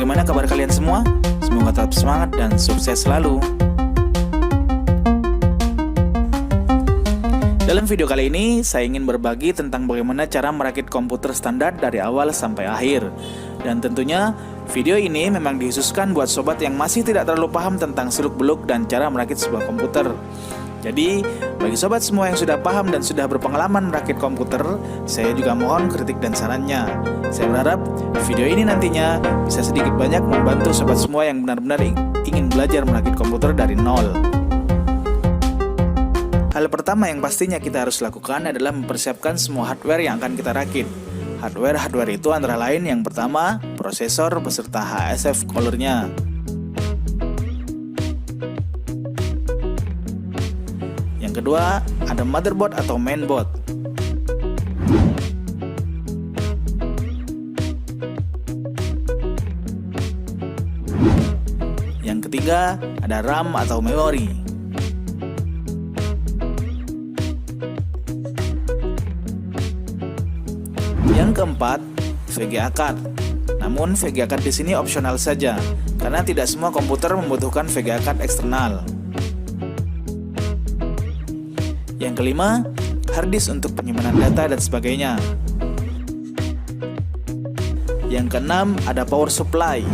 bagaimana kabar kalian semua? Semoga tetap semangat dan sukses selalu. Dalam video kali ini, saya ingin berbagi tentang bagaimana cara merakit komputer standar dari awal sampai akhir. Dan tentunya, video ini memang dikhususkan buat sobat yang masih tidak terlalu paham tentang seluk-beluk dan cara merakit sebuah komputer. Jadi, bagi sobat semua yang sudah paham dan sudah berpengalaman merakit komputer, saya juga mohon kritik dan sarannya. Saya berharap video ini nantinya bisa sedikit banyak membantu sobat semua yang benar-benar ingin belajar merakit komputer dari nol. Hal pertama yang pastinya kita harus lakukan adalah mempersiapkan semua hardware yang akan kita rakit. Hardware itu antara lain yang pertama, prosesor beserta HSF coolernya. Yang kedua, ada motherboard atau mainboard. Yang ketiga, ada RAM atau memori. Yang keempat, VGA card. Namun VGA card di sini opsional saja, karena tidak semua komputer membutuhkan VGA card eksternal. Yang kelima, harddisk untuk penyimpanan data dan sebagainya. Yang keenam, ada power supply.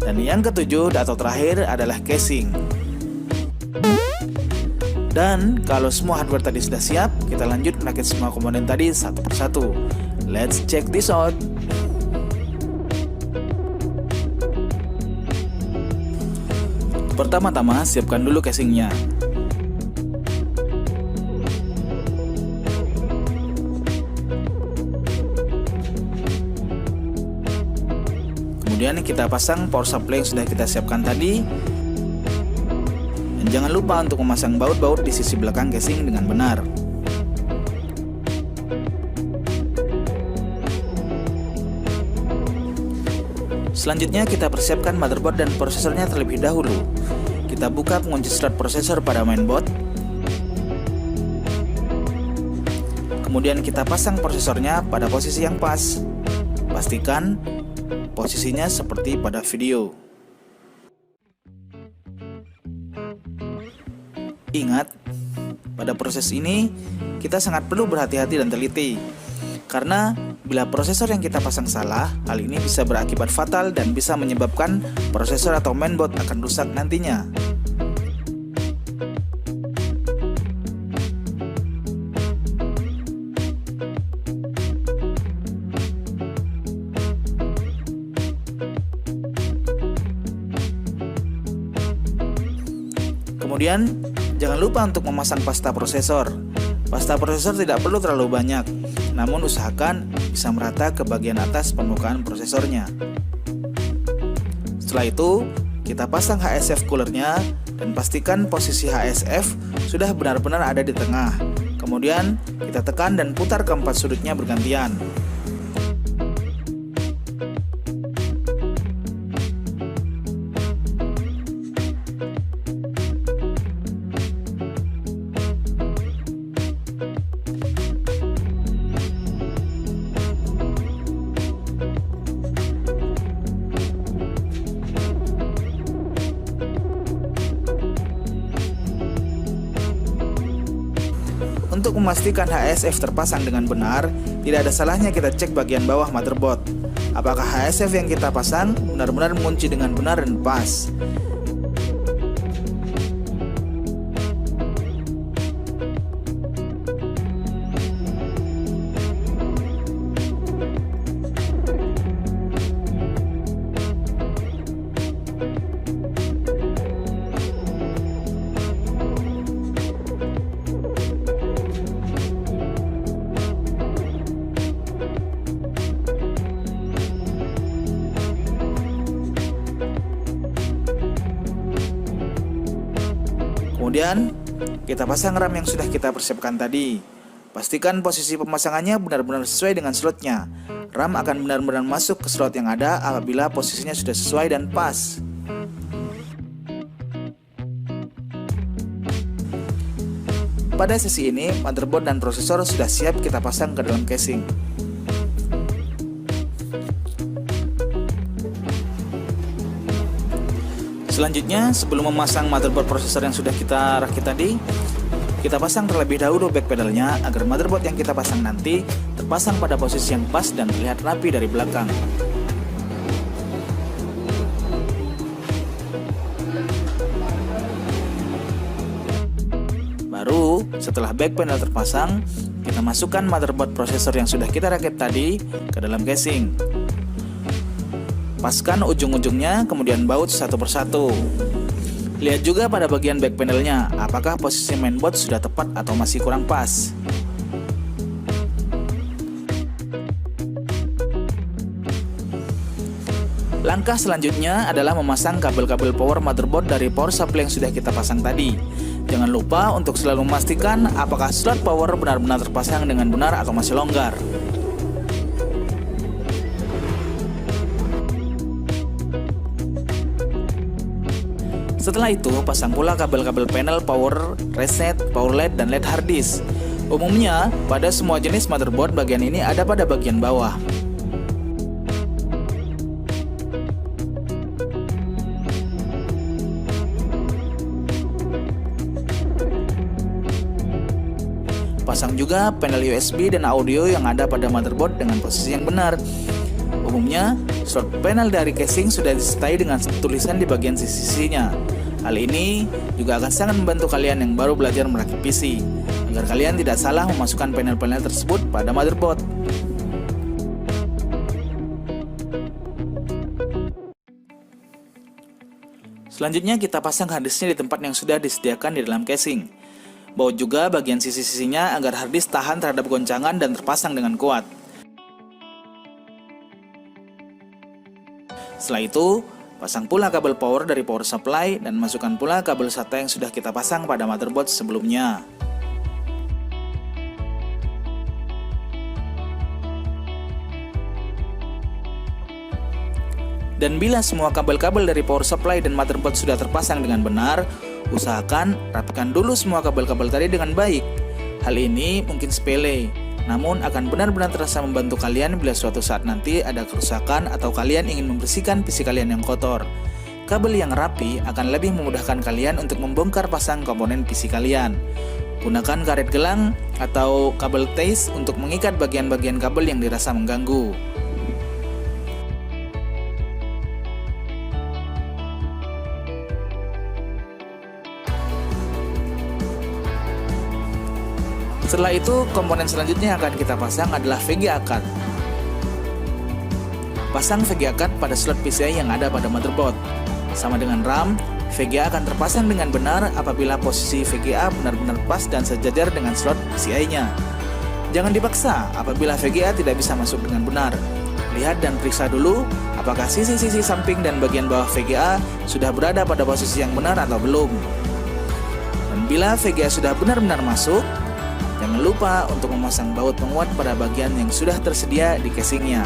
Dan yang ketujuh atau terakhir adalah casing. Dan kalau semua hardware tadi sudah siap, kita lanjut merakit semua komponen tadi satu persatu. Let's check this out. Pertama-tama, siapkan dulu casingnya. Kemudian kita pasang power supply yang sudah kita siapkan tadi. Dan jangan lupa untuk memasang baut-baut di sisi belakang casing dengan benar. Selanjutnya kita persiapkan motherboard dan prosesornya terlebih dahulu. Kita buka pengunci slot prosesor pada mainboard. Kemudian kita pasang prosesornya pada posisi yang pas. Pastikan posisinya seperti pada video. Ingat, pada proses ini kita sangat perlu berhati-hati dan teliti. Karena bila prosesor yang kita pasang salah, hal ini bisa berakibat fatal dan bisa menyebabkan prosesor atau mainboard akan rusak nantinya. Kemudian, jangan lupa untuk memasang pasta prosesor. Pasta prosesor tidak perlu terlalu banyak, namun usahakan bisa merata ke bagian atas permukaan prosesornya. Setelah itu, kita pasang HSF coolernya dan pastikan posisi HSF sudah benar-benar ada di tengah. Kemudian, kita tekan dan putar keempat sudutnya bergantian. Untuk memastikan HSF terpasang dengan benar, tidak ada salahnya kita cek bagian bawah motherboard. Apakah HSF yang kita pasang benar-benar mengunci dengan benar dan pas. Kemudian, kita pasang RAM yang sudah kita persiapkan tadi. Pastikan posisi pemasangannya benar-benar sesuai dengan slotnya. RAM akan benar-benar masuk ke slot yang ada apabila posisinya sudah sesuai dan pas. pada sesi ini motherboard dan prosesor sudah siap kita pasang ke dalam casing. Selanjutnya, sebelum memasang motherboard prosesor yang sudah kita rakit tadi, kita pasang terlebih dahulu back panelnya agar motherboard yang kita pasang nanti terpasang pada posisi yang pas dan terlihat rapi dari belakang. Baru setelah back panel terpasang, kita masukkan motherboard prosesor yang sudah kita rakit tadi ke dalam casing. Paskan ujung-ujungnya, kemudian baut satu persatu. Lihat juga pada bagian back panelnya, apakah posisi mainboard sudah tepat atau masih kurang pas. Langkah selanjutnya adalah memasang kabel-kabel power motherboard dari power supply yang sudah kita pasang tadi. Jangan lupa untuk selalu memastikan apakah slot power benar-benar terpasang dengan benar atau masih longgar. Setelah itu, pasang pula kabel-kabel panel power, reset, power LED, dan LED hard disk. Umumnya, pada semua jenis motherboard bagian ini ada pada bagian bawah. Pasang juga panel USB dan audio yang ada pada motherboard dengan posisi yang benar. Umumnya, slot panel dari casing sudah disertai dengan tulisan di bagian sisi-sisinya. Hal ini juga akan sangat membantu kalian yang baru belajar merakit PC, agar kalian tidak salah memasukkan panel-panel tersebut pada motherboard. Selanjutnya kita pasang harddisknya di tempat yang sudah disediakan di dalam casing. Baut juga bagian sisi-sisinya agar harddisk tahan terhadap goncangan dan terpasang dengan kuat. Setelah itu, pasang pula kabel power dari power supply dan masukkan pula kabel SATA yang sudah kita pasang pada motherboard sebelumnya. Dan bila semua kabel-kabel dari power supply dan motherboard sudah terpasang dengan benar, usahakan rapikan dulu semua kabel-kabel tadi dengan baik. Hal ini mungkin sepele, namun akan benar-benar terasa membantu kalian bila suatu saat nanti ada kerusakan atau kalian ingin membersihkan PC kalian yang kotor. Kabel yang rapi akan lebih memudahkan kalian untuk membongkar pasang komponen PC kalian. Gunakan karet gelang atau kabel tace untuk mengikat bagian-bagian kabel yang dirasa mengganggu. Setelah itu, komponen selanjutnya yang akan kita pasang adalah VGA card. Pasang VGA card pada slot PCI yang ada pada motherboard. Sama dengan RAM, VGA akan terpasang dengan benar apabila posisi VGA benar-benar pas dan sejajar dengan slot PCI-nya. Jangan dipaksa apabila VGA tidak bisa masuk dengan benar. Lihat dan periksa dulu apakah sisi-sisi samping dan bagian bawah VGA sudah berada pada posisi yang benar atau belum. Dan bila VGA sudah benar-benar masuk, jangan lupa untuk memasang baut penguat pada bagian yang sudah tersedia di casingnya.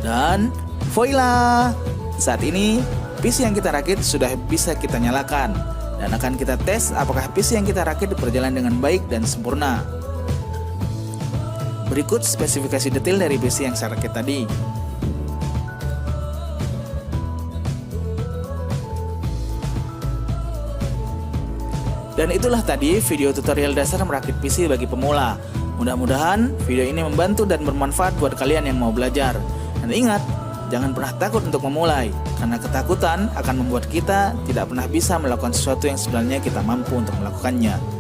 Dan voila! Saat ini PC yang kita rakit sudah bisa kita nyalakan dan akan kita tes apakah PC yang kita rakit berjalan dengan baik dan sempurna. Berikut spesifikasi detail dari PC yang saya rakit tadi. Dan itulah tadi video tutorial dasar merakit PC bagi pemula. Mudah-mudahan video ini membantu dan bermanfaat buat kalian yang mau belajar. Dan ingat, jangan pernah takut untuk memulai, karena ketakutan akan membuat kita tidak pernah bisa melakukan sesuatu yang sebenarnya kita mampu untuk melakukannya.